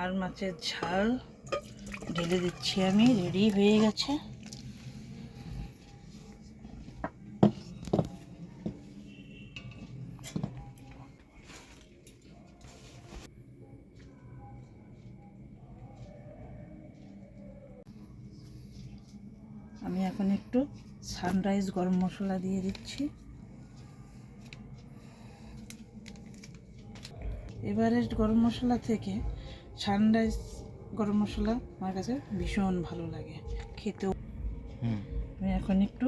আর মাছের ঝাল ঢেলে দিচ্ছি আমি। রেডি হয়ে গেছে। আমি এখন একটু সানরাইজ গরম মশলা দিয়ে দিচ্ছি। এবারের গরম মশলা থেকে সানরাইজ গরম মশলা আমার কাছে ভীষণ ভালো লাগে খেতেও। আমি এখন একটু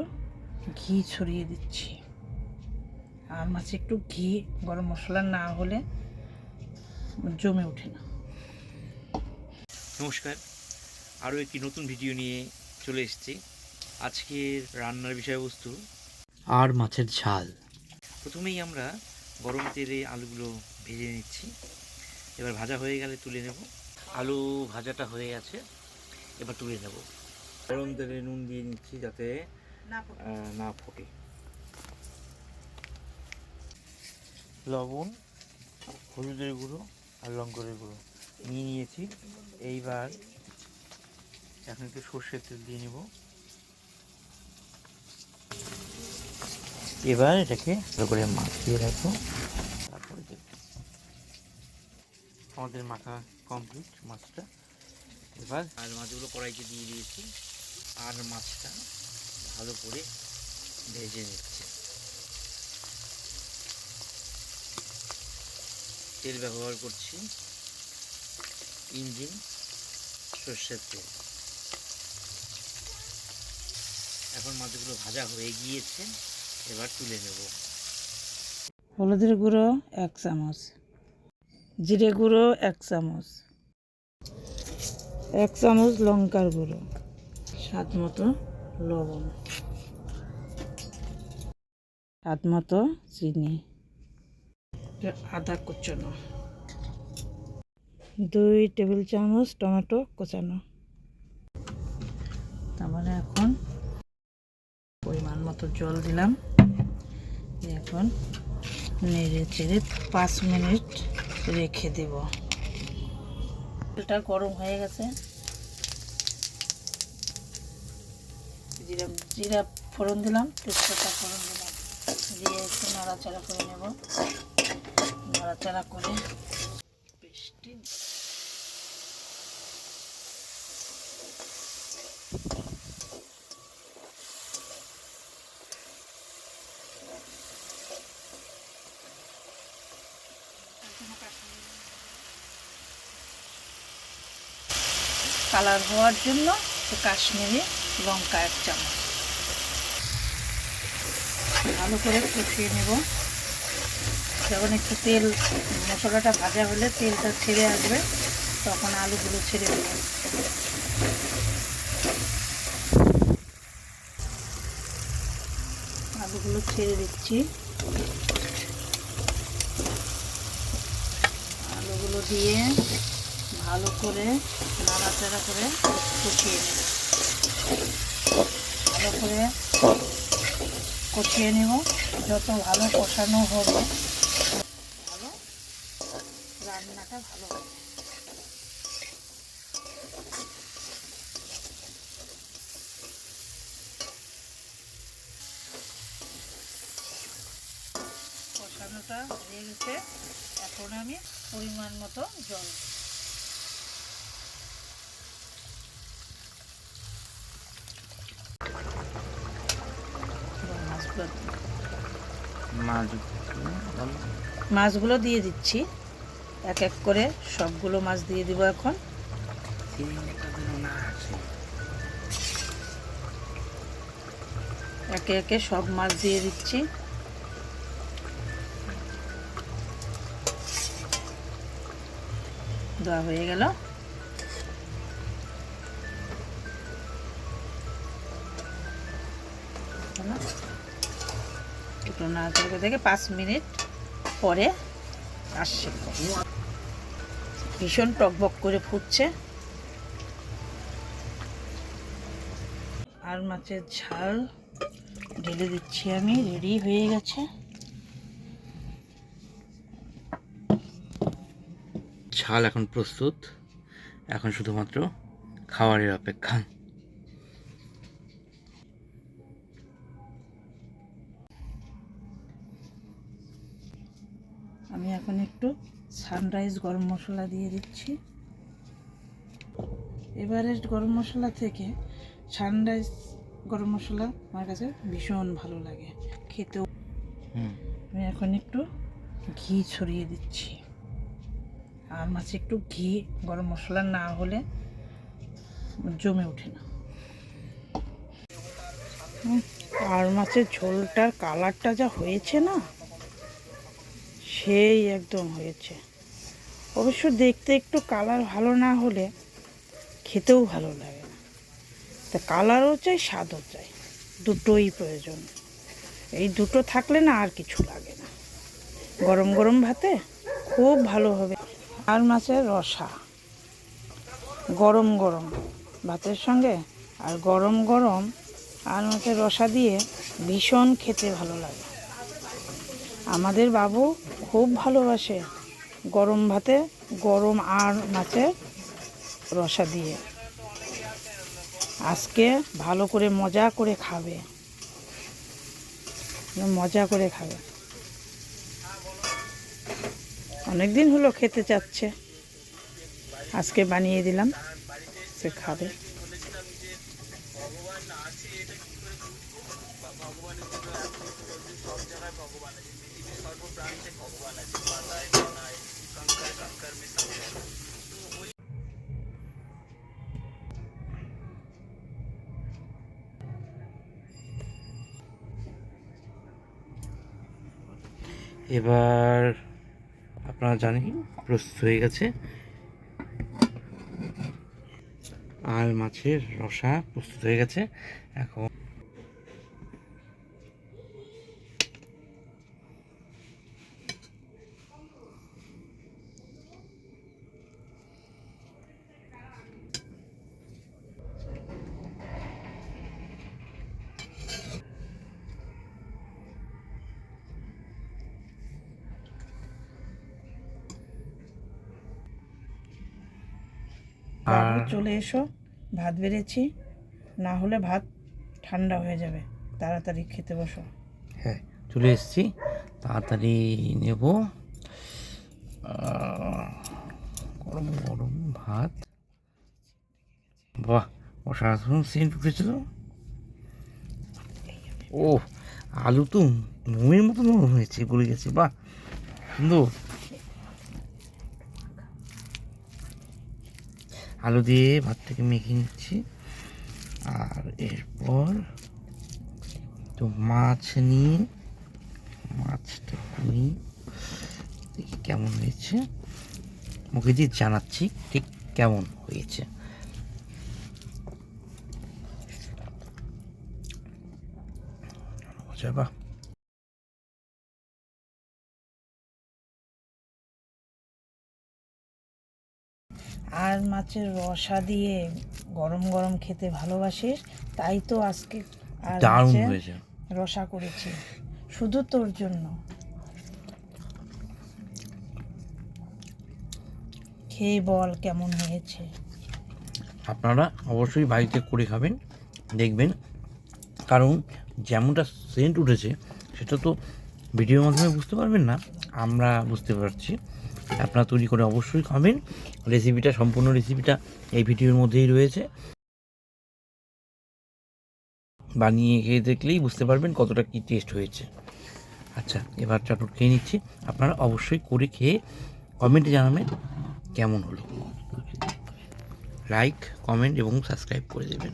ঘি ছড়িয়ে দিচ্ছি। আর মাছে একটু ঘি গরম মশলা না হলে জমে ওঠে না। নমস্কার, আরও একটি নতুন ভিডিও নিয়ে চলে এসেছি। আজকের রান্নার বিষয়বস্তু আর মাছের ঝাল। প্রথমেই আমরা গরম তেলে আলুগুলো ভেজে নিচ্ছি। এবার ভাজা হয়ে গেলে তুলে নেব। আলু ভাজাটা হয়ে গেছে, এবার তুলে নেব। গরম তেলে নুন দিয়ে নিচ্ছি যাতে না ফোটে। লবণ, হলুদের গুঁড়ো আর লঙ্কার গুঁড়ো নিয়ে নিয়েছি। এইবার এখন একটু সর্ষের তেল দিয়ে নেব। এবার এটাকে ভালো করে মাখিয়ে রাখবো। তারপরে আমাদের মাখা কমপ্লিট মাছটা। এবার আর মাছগুলো কড়াইতে দিয়ে দিয়েছি আর মাছটা ভালো করে ভেজে নিচ্ছে। তেল ব্যবহার করছি ইঞ্জিন সর্ষের তেল। এখন মাছগুলো ভাজা হয়ে গিয়েছে, এবার তুলে নেব। হলুদের গুঁড়ো 1 চামচ, জিরে গুঁড়ো 1 চামচ, 1 চামচ লঙ্কার গুঁড়ো, স্বাদ মতো লবণ, স্বাদ মতো চিনি, আদা কুচানো, 2 টেবিল চামচ টমেটো কোচানো। তারপরে এখন পরিমাণ মতো জল দিলাম। এখন নেড়ে চেড়ে 5 মিনিট রেখে দেব। তেলটা গরম হয়ে গেছে। জিরা ফোড়ন দিলাম, তেজপাতা ফোড়ন দিলাম, দিয়ে একটু নাড়াচাড়া করে নেব। নাড়াচাড়া করে পেস্টটি কালার হওয়ার জন্য কাশ্মীরি লঙ্কা 1 চামচ ভালো করে কষিয়ে নেব। যখন একটু তেল মশলাটা ভাজা হলে তেলটা ছেড়ে আসবে, তখন আলুগুলো ছেড়ে দেব। আলুগুলো ছেড়ে দিচ্ছি। আলুগুলো দিয়ে ভালো করে নাড়াচাড়া করে কষিয়ে নেব। ভালো করে কষিয়ে নেব। যত ভালো কষানো হবে ভালো রান্নাটা ভালো হবে। কষানোটা হয়ে গেছে। এখন আমি পরিমাণ মতো জল মাছগুলো দিয়ে দিচ্ছি। এক এক করে সবগুলো মাছ দিয়ে দিব। এখন একে একে সব মাছ দিয়ে দিচ্ছি। দেওয়া হয়ে গেল। একটু নাড়াচাড়া থেকে 5 মিনিট পরে আসছে। ভীষণ টকবক করে ফুটছে। আর মাছের ঝাল ঢেলে দিচ্ছি আমি। রেডি হয়ে গেছে। ঝাল এখন প্রস্তুত। এখন শুধুমাত্র খাবারের অপেক্ষা। আমি এখন একটু সানরাইজ গরম মশলা দিয়ে দিচ্ছি। এবারের গরম মশলা থেকে সানরাইজ গরম মশলা আমার কাছে ভীষণ ভালো লাগে খেতেও। আমি এখন একটু ঘি ছড়িয়ে দিচ্ছি। আর মাছে একটু ঘি গরম মশলা না হলে জমে ওঠে না। আর মাছের ঝোলটার কালারটা যা হয়েছে না, সেই একদম হয়েছে। অবশ্য দেখতে একটু কালার ভালো না হলে খেতেও ভালো লাগে না। তা কালারও চাই, স্বাদও চাই, দুটোই প্রয়োজন। এই দুটো থাকলে না আর কিছু লাগে না। গরম গরম ভাতে খুব ভালো হবে। আর মাছের রসা গরম গরম ভাতের সঙ্গে আর গরম গরম আর মাছের রসা দিয়ে ভীষণ খেতে ভালো লাগে। আমাদের বাবু খুব ভালোবাসে গরম ভাতে গরম আর মাছের রসা দিয়ে। আজকে ভালো করে মজা করে খাবে, মজা করে খাবে। অনেকদিন হলো খেতে চাচ্ছে, আজকে বানিয়ে দিলাম, সে খাবে। এবার আপনারা জানেন প্রস্তুত হয়ে গেছে, আর মাছের রসা প্রস্তুত হয়ে গেছে। এখন বাবু চলে এসো, ভাত বেড়েছি, না হলে ভাত ঠান্ডা হয়ে যাবে। তাড়াতাড়ি খেতে বসো। হ্যাঁ, চলে এসেছি, তাড়াতাড়ি নেব। গরম গরম ভাত, বাহ অসাধারণ সেন্ট উঠেছিল। ও আলু তো মোমের মতো নরম হয়েছে, গলে গেছে, বাহ সুন্দর। আলু দিয়ে ভাতটাকে মেখে নিচ্ছি। আর এরপর তো মাছ নিয়ে মাছটা নিয়ে দেখি কেমন হয়েছে, মুখে দিয়ে জানাচ্ছি ঠিক কেমন হয়েছে। বাহ, আর মাছের রসা দিয়ে গরম গরম খেতে ভালোবাসিস, তাই তো আজকে আর দারুণ মাছের হয়েছে। রসা করেছি শুধু তোর জন্য। খেয়ে বল কেমন হয়েছে। আপনারা অবশ্যই বাড়িতে করে খাবেন, দেখবেন, কারণ যেমনটা সেন্ট উঠেছে সেটা তো ভিডিওর মাধ্যমে বুঝতে পারবেন না, আমরা বুঝতে পারছি। আপনারা তৈরি করে অবশ্যই খাবেন। রেসিপিটা, সম্পূর্ণ রেসিপিটা এই ভিডিওর মধ্যেই রয়েছে, বানিয়ে খেয়ে দেখলেই বুঝতে পারবেন কতটা কী টেস্ট হয়েছে। আচ্ছা, এবার চাটুট খেয়ে নিচ্ছি। আপনারা অবশ্যই করে খেয়ে কমেন্টে জানাবেন কেমন হলো। লাইক, কমেন্ট এবং সাবস্ক্রাইব করে দেবেন।